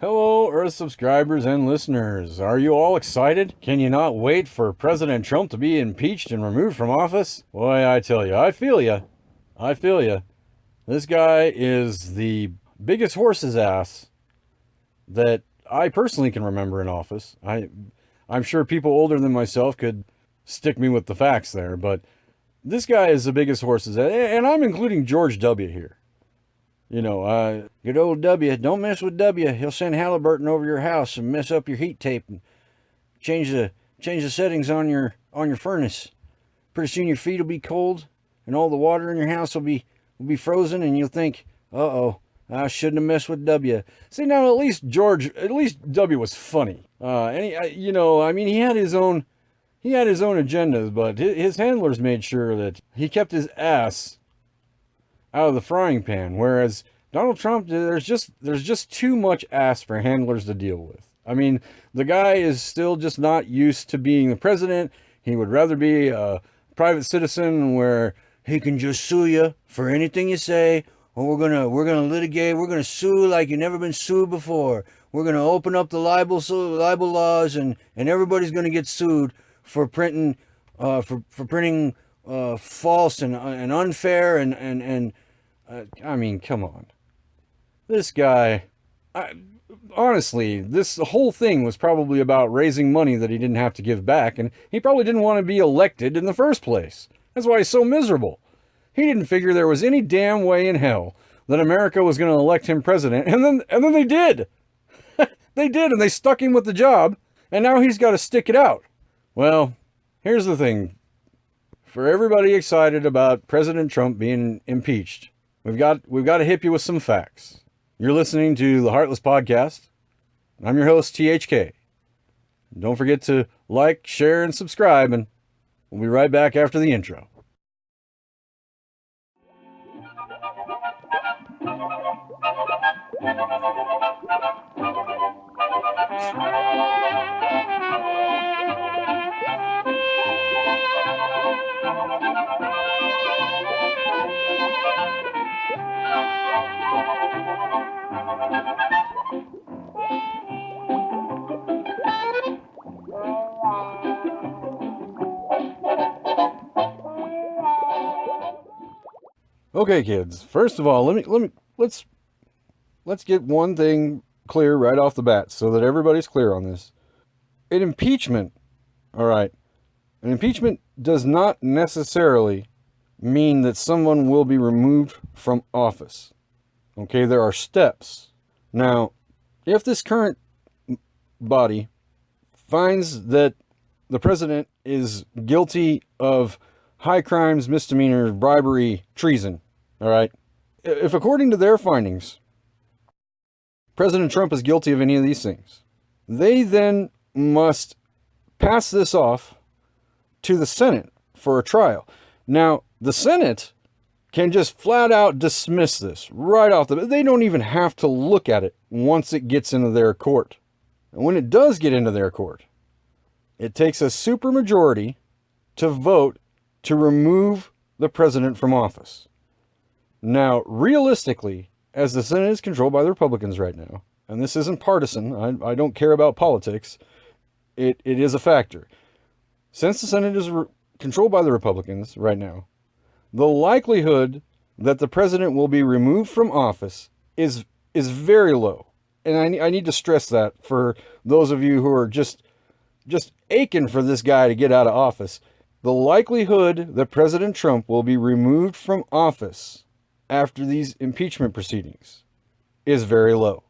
Hello, Earth subscribers and listeners. Are you all excited? Can you not wait for President Trump to be impeached and removed from office? Boy, I tell you, I feel you. I feel you. This guy is the biggest horse's ass that I personally can remember in office. I'm sure people older than myself could stick me with the facts there, but this guy is the biggest horse's ass, and I'm including George W. here. Good old W. Don't mess with W. He'll send Halliburton over your house and mess up your heat tape and change the settings on your furnace. Pretty soon your feet will be cold and all the water in your house will be frozen, and you'll think, "Uh-oh, I shouldn't have messed with W." See, now at least W was funny. And he had his own agendas, but his handlers made sure that he kept his ass out of the frying pan, whereas Donald Trump, there's just too much ass for handlers to deal with. I mean, the guy is still just not used to being the president. He would rather be a private citizen where he can just sue you for anything you say, or we're gonna litigate, we're gonna sue like you've never been sued before. We're gonna open up the libel laws, and everybody's gonna get sued for printing false and unfair and I mean, come on. This guy, honestly, this whole thing was probably about raising money that he didn't have to give back, and he probably didn't want to be elected in the first place. That's why he's so miserable. He didn't figure there was any damn way in hell that America was going to elect him president, and then they did. They did, and they stuck him with the job, and now he's got to stick it out. Well, here's the thing. For everybody excited about President Trump being impeached, we've got to hit you with some facts. You're listening to the Heartless podcast. I'm your host, THK. Don't forget to like, share, and subscribe, and we'll be right back after the intro. Okay, kids. First of all, let's get one thing clear right off the bat so that everybody's clear on this. An impeachment, all right. An impeachment does not necessarily mean that someone will be removed from office. Okay, there are steps. Now, if this current body finds that the president is guilty of high crimes, misdemeanors, bribery, treason, all right? If according to their findings, President Trump is guilty of any of these things, they then must pass this off to the Senate for a trial. Now, the Senate can just flat out dismiss this right off the bat. They don't even have to look at it once it gets into their court. And when it does get into their court, it takes a supermajority to vote to remove the president from office. Now, realistically, as the Senate is controlled by the Republicans right now, and this isn't partisan, I don't care about politics, it is a factor. Since the Senate is controlled by the Republicans right now, the likelihood that the president will be removed from office is very low. And I need to stress that for those of you who are just aching for this guy to get out of office. The likelihood that President Trump will be removed from office after these impeachment proceedings is very low.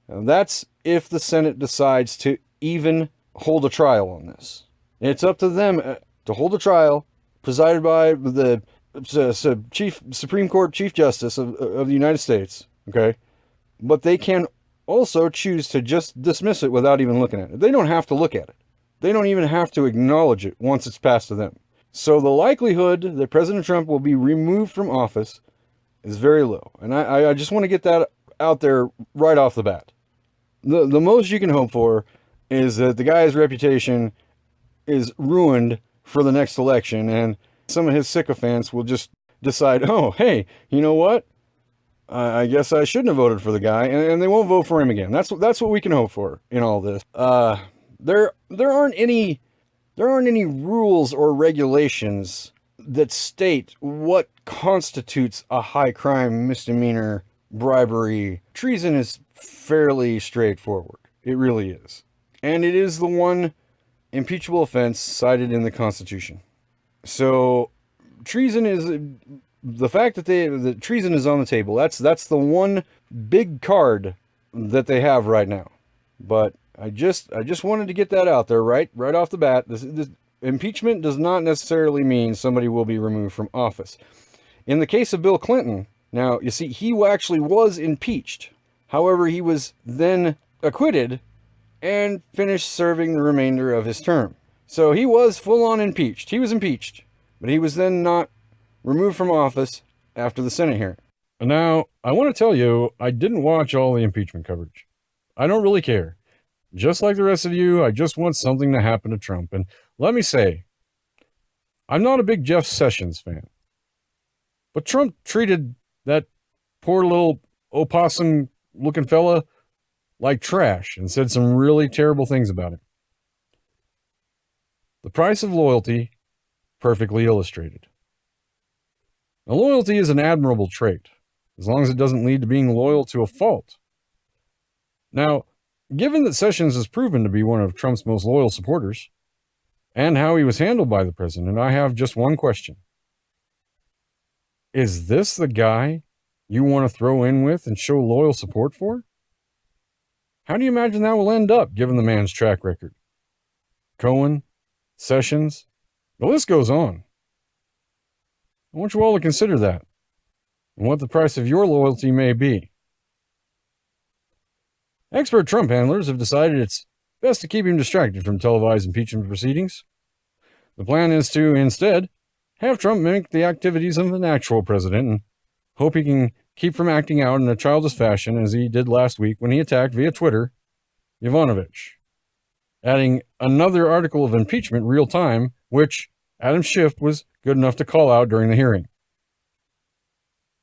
And that's if the Senate decides to even hold a trial on this. It's up to them to hold a trial presided by the Supreme Court Chief Justice of the United States, okay? But they can also choose to just dismiss it without even looking at it. They don't have to look at it. They don't even have to acknowledge it once it's passed to them. So the likelihood that President Trump will be removed from office is very low. And I just want to get that out there right off the bat. The most you can hope for is that the guy's reputation is ruined for the next election, and some of his sycophants will just decide, oh, hey, you know what? I guess I shouldn't have voted for the guy, and they won't vote for him again. That's what we can hope for in all this. There aren't any rules or regulations that state what constitutes a high crime misdemeanor bribery. Treason is fairly straightforward. It really is. And it is the one impeachable offense cited in the Constitution. So treason is the fact that the treason is on the table. That's the one big card that they have right now. But I just wanted to get that out there right off the bat. This impeachment does not necessarily mean somebody will be removed from office. In the case of Bill Clinton, now you see he actually was impeached. However, he was then acquitted and finished serving the remainder of his term. So he was full on impeached. He was impeached, but he was then not removed from office after the Senate hearing. Now, I want to tell you, I didn't watch all the impeachment coverage. I don't really care. Just like the rest of you, I just want something to happen to Trump. And let me say, I'm not a big Jeff Sessions fan. But Trump treated that poor little opossum-looking fella like trash and said some really terrible things about him. The price of loyalty, perfectly illustrated. Now, loyalty is an admirable trait, as long as it doesn't lead to being loyal to a fault. Now, given that Sessions has proven to be one of Trump's most loyal supporters, and how he was handled by the president, I have just one question. Is this the guy you want to throw in with and show loyal support for? How do you imagine that will end up, given the man's track record? Cohen, Sessions, the list goes on. I want you all to consider that, and what the price of your loyalty may be. Expert Trump handlers have decided it's best to keep him distracted from televised impeachment proceedings. The plan is to, instead, have Trump mimic the activities of an actual president and hope he can keep from acting out in a childish fashion as he did last week when he attacked via Twitter Yovanovitch, adding another article of impeachment real time, which Adam Schiff was good enough to call out during the hearing.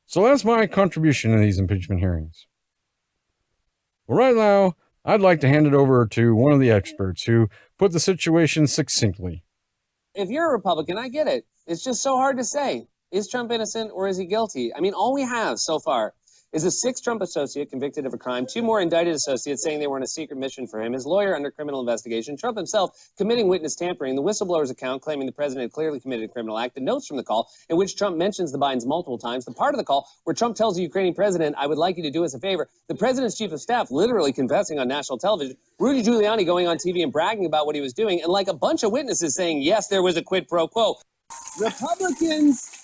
So that's my contribution to these impeachment hearings. Well, right now, I'd like to hand it over to one of the experts who put the situation succinctly. If you're a Republican, I get it. It's just so hard to say. Is Trump innocent or is he guilty? I mean, all we have so far is a 6th Trump associate convicted of a crime, 2 more indicted associates saying they were on a secret mission for him, his lawyer under criminal investigation, Trump himself committing witness tampering, the whistleblower's account claiming the president had clearly committed a criminal act, the notes from the call in which Trump mentions the Bidens multiple times, the part of the call where Trump tells the Ukrainian president, I would like you to do us a favor, the president's chief of staff literally confessing on national television, Rudy Giuliani going on TV and bragging about what he was doing, and like a bunch of witnesses saying, yes, there was a quid pro quo. Republicans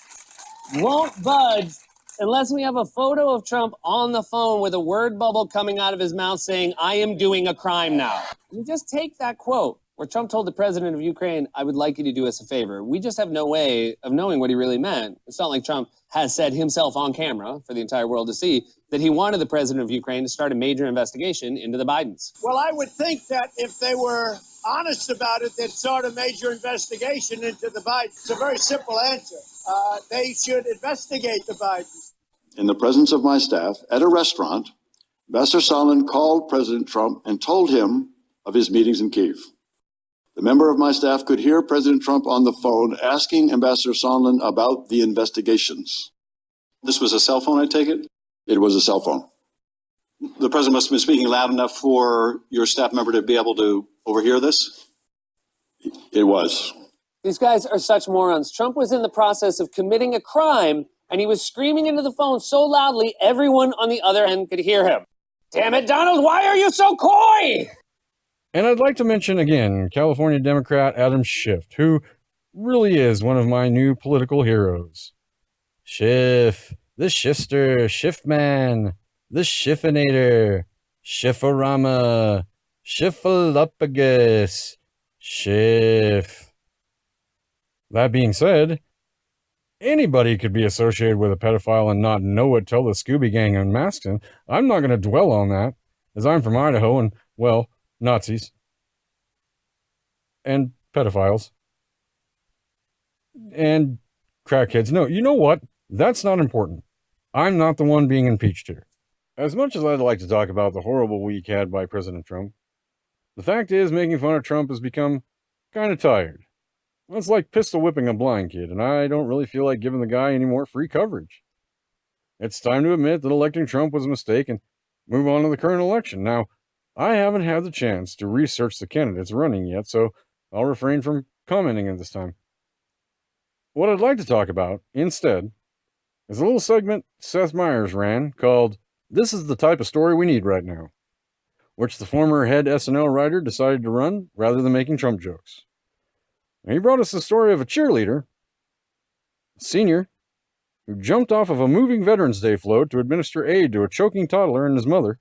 won't budge unless we have a photo of Trump on the phone with a word bubble coming out of his mouth saying, I am doing a crime now. You just take that quote where Trump told the president of Ukraine, I would like you to do us a favor. We just have no way of knowing what he really meant. It's not like Trump has said himself on camera for the entire world to see that he wanted the president of Ukraine to start a major investigation into the Bidens. Well, I would think that if they were honest about it, they'd start a major investigation into the Bidens. It's a very simple answer. They should investigate the Bidens. In the presence of my staff at a restaurant, Ambassador Sondland called President Trump and told him of his meetings in Kyiv. The member of my staff could hear President Trump on the phone asking Ambassador Sondland about the investigations. This was a cell phone, I take it? It was a cell phone. The president must have been speaking loud enough for your staff member to be able to overhear this? It was. These guys are such morons. Trump was in the process of committing a crime, and he was screaming into the phone so loudly everyone on the other end could hear him. Damn it, Donald, why are you so coy? And I'd like to mention again California Democrat Adam Schiff, who really is one of my new political heroes. Schiff, the Shifter, Schiffman, the Schiffinator, Schifforama, Schiffalopagus, Schiff. That being said, anybody could be associated with a pedophile and not know it till the Scooby Gang unmasks him. I'm not going to dwell on that, as I'm from Idaho and, well, Nazis and pedophiles and crackheads. No, you know what? That's not important. I'm not the one being impeached here. As much as I'd like to talk about the horrible week had by President Trump, the fact is making fun of Trump has become kind of tired. It's like pistol whipping a blind kid, and I don't really feel like giving the guy any more free coverage. It's time to admit that electing Trump was a mistake and move on to the current election. Now, I haven't had the chance to research the candidates running yet, so I'll refrain from commenting at this time. What I'd like to talk about, instead, is a little segment Seth Meyers ran called "This is the Type of Story We Need Right Now," which the former head SNL writer decided to run rather than making Trump jokes. He brought us the story of a cheerleader, a senior, who jumped off of a moving Veterans Day float to administer aid to a choking toddler and his mother,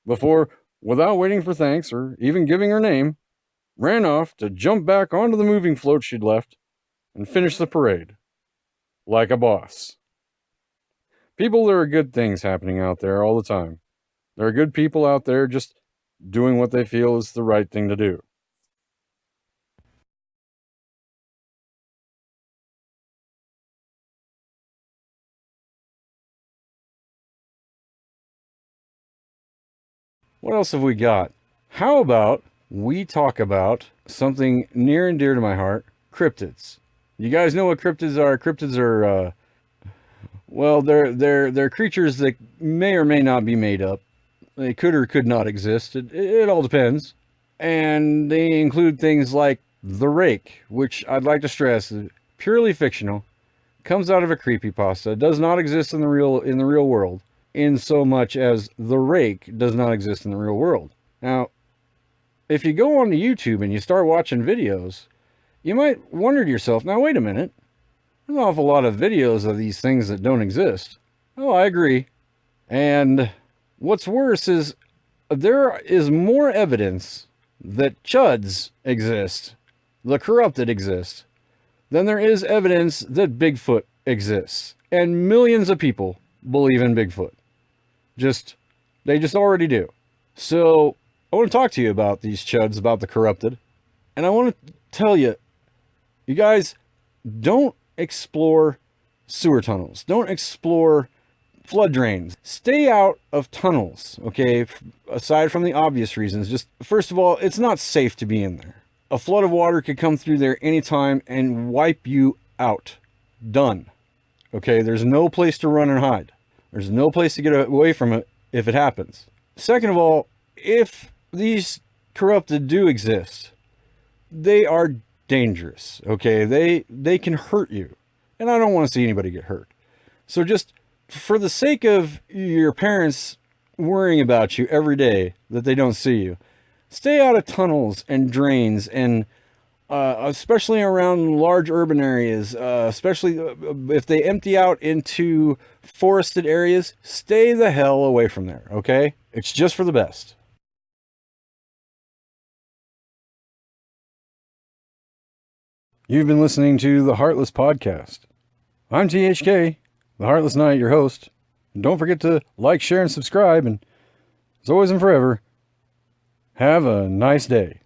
before, without waiting for thanks or even giving her name, ran off to jump back onto the moving float she'd left and finish the parade. Like a boss. People, there are good things happening out there all the time. There are good people out there just doing what they feel is the right thing to do. What else have we got? How about we talk about something near and dear to my heart, cryptids. You guys know what cryptids are? Cryptids are, well, they're creatures that may or may not be made up. They could or could not exist. It all depends. And they include things like the rake, which I'd like to stress is purely fictional, comes out of a creepypasta, does not exist in the real world, in so much as the rake does not exist in the real world. Now, if you go onto YouTube and you start watching videos, you might wonder to yourself, now wait a minute, there's an awful lot of videos of these things that don't exist. Oh, I agree. And what's worse is there is more evidence that chuds exist, the corrupted exist, than there is evidence that Bigfoot exists. And millions of people believe in Bigfoot. They just already do. So I want to talk to you about these chuds, about the corrupted. And I want to tell you, you guys, don't explore sewer tunnels. Don't explore flood drains. Stay out of tunnels, okay? Aside from the obvious reasons, just first of all, it's not safe to be in there. A flood of water could come through there anytime and wipe you out. Done. Okay, there's no place to run and hide. There's no place to get away from it if it happens. Second of all, if these corrupted do exist, they are dangerous, okay? They can hurt you. And I don't want to see anybody get hurt. So just for the sake of your parents worrying about you every day that they don't see you, stay out of tunnels and drains, and especially around large urban areas, especially if they empty out into forested areas, stay the hell away from there, okay? It's just for the best. You've been listening to the Heartless Podcast. I'm THK, the Heartless Knight, your host. And don't forget to like, share, and subscribe. And as always and forever, have a nice day.